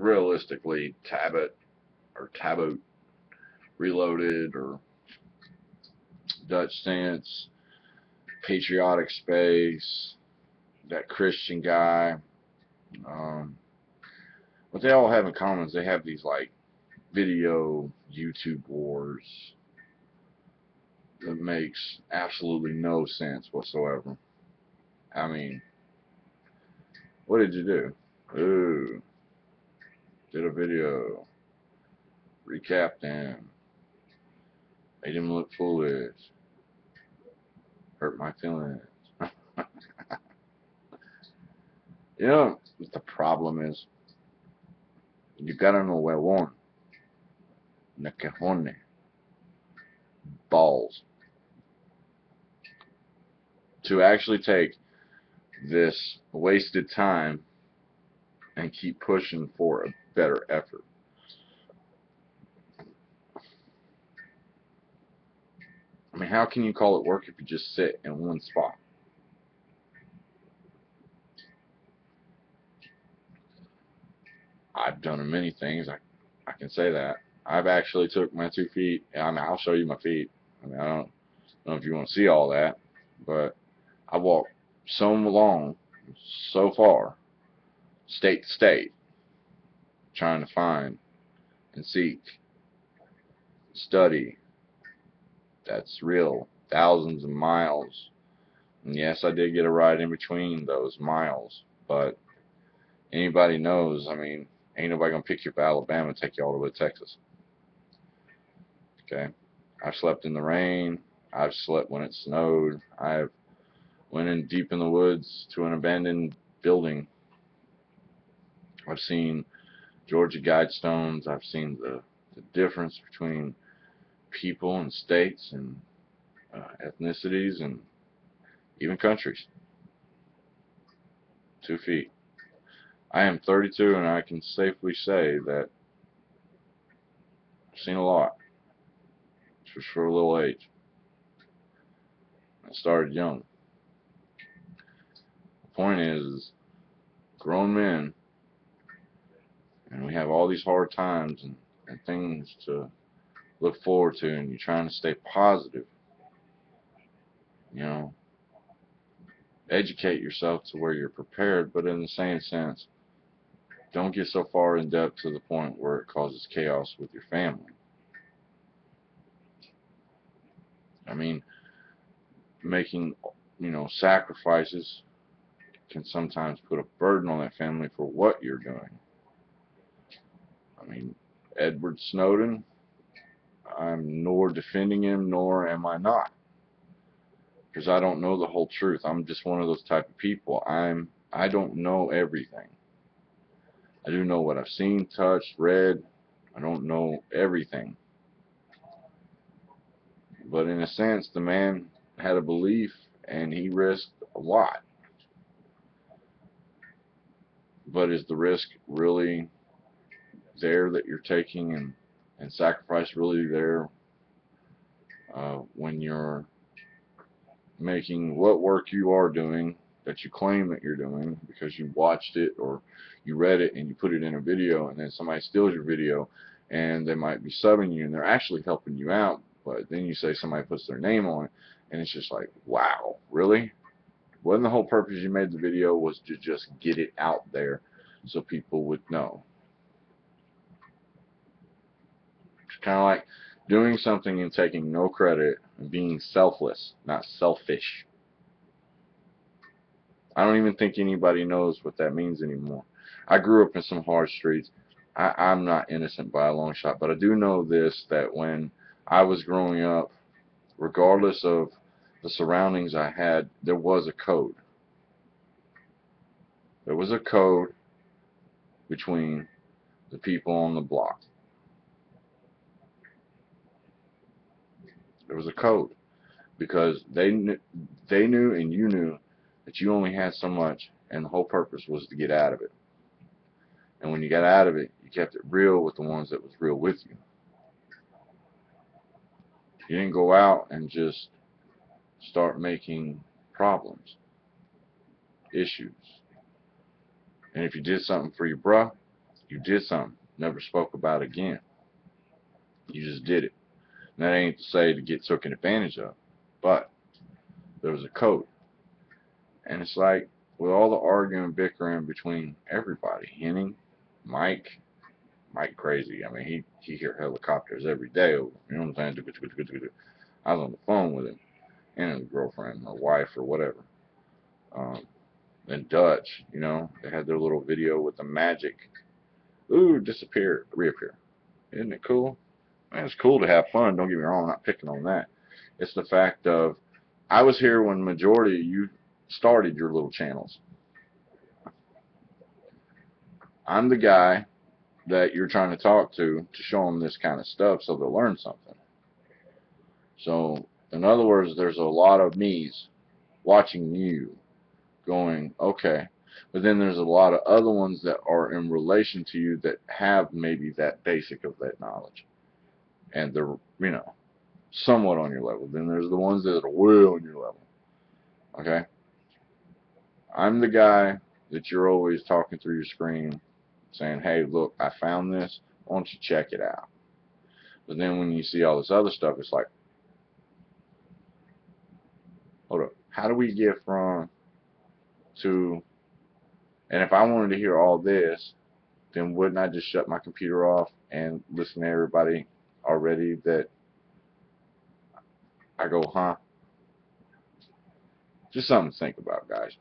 realistically, tatoott Reloaded or Dutchsinse, Patriotic Space, that Christian guy. Um, what they all have in common is they have these like video YouTube wars that makes absolutely no sense whatsoever. I mean, what did you do? Ooh, did a video, recapped him, made him look foolish, hurt my feelings. You know what the problem is? You gotta know huevón, nequejones, balls, to actually take this wasted time and keep pushing for a better effort. I mean, how can you call it work if you just sit in one spot? I've done many things. I can say that. I've actually took my 2 feet. I mean, I'll show you my feet. I mean, I don't know if you want to see all that, but I walked so long, so far, state to state, trying to find and seek, study. That's real. Thousands of miles. And yes, I did get a ride in between those miles, but anybody knows, I mean, ain't nobody gonna pick you up Alabama and take you all the way to Texas. Okay? I've slept in the rain. I've slept when it snowed. I've went in deep in the woods to an abandoned building. I've seen Georgia Guidestones. I've seen the difference between people and states and ethnicities and even countries. 2 feet. I am 32 and I can safely say that I've seen a lot, just for a little age. I started young. The point is grown men, and we have all these hard times and things to look forward to, and you're trying to stay positive. You know, educate yourself to where you're prepared, but in the same sense, don't get so far in depth to the point where it causes chaos with your family. I mean, making, sacrifices can sometimes put a burden on that family for what you're doing. I mean, Edward Snowden, I'm nor defending him nor am I not, because I don't know the whole truth. I'm just one of those type of people. I don't know everything. I do know what I've seen, touched, read. I don't know everything. But in a sense, the man had a belief and he risked a lot. But is the risk really there that you're taking, and sacrifice really there when you're making what work you are doing that you claim that you're doing because you watched it or you read it and you put it in a video, and then somebody steals your video and they might be subbing you and they're actually helping you out, but then you say somebody puts their name on it and it's just like, wow, really? Wasn't the whole purpose you made the video was to just get it out there so people would know? It's kind of like doing something and taking no credit and being selfless, not selfish. I don't even think anybody knows what that means anymore. I grew up in some hard streets. I'm not innocent by a long shot, but I do know this, that when I was growing up, regardless of the surroundings I had, there was a code. There was a code between the people on the block. There was a code because they knew and you knew that you only had so much, and the whole purpose was to get out of it. And when you got out of it, you kept it real with the ones that was real with you. You didn't go out and just start making problems, issues. And if you did something for your bruh, You did something. Never spoke about it again. You just did it. And that ain't to say to get taken advantage of. But there was a code. And it's like, with all the arguing and bickering between everybody, Henning, Mike crazy. I mean, he hear helicopters every day. You know what I'm saying? I was on the phone with him and his girlfriend or wife or whatever. Um, and Dutch, you know, they had their little video with the magic. Ooh, disappear, reappear. Isn't it cool? Man, it's cool to have fun. Don't get me wrong. I'm not picking on that. It's the fact of I was here when majority of you started your little channels. I'm the guy that you're trying to talk to show them this kind of stuff so they'll learn something. So, in other words, there's a lot of me's watching you going, okay. But then there's a lot of other ones that are in relation to you that have maybe that basic of that knowledge. And they're, you know, somewhat on your level. Then there's the ones that are way on your level. Okay? I'm the guy that you're always talking through your screen saying, hey, look, I found this. Why don't you check it out? But then when you see all this other stuff, it's like, hold up. How do we get from to, and if I wanted to hear all this, then wouldn't I just shut my computer off and listen to everybody already that I go, huh? Just something to think about, guys.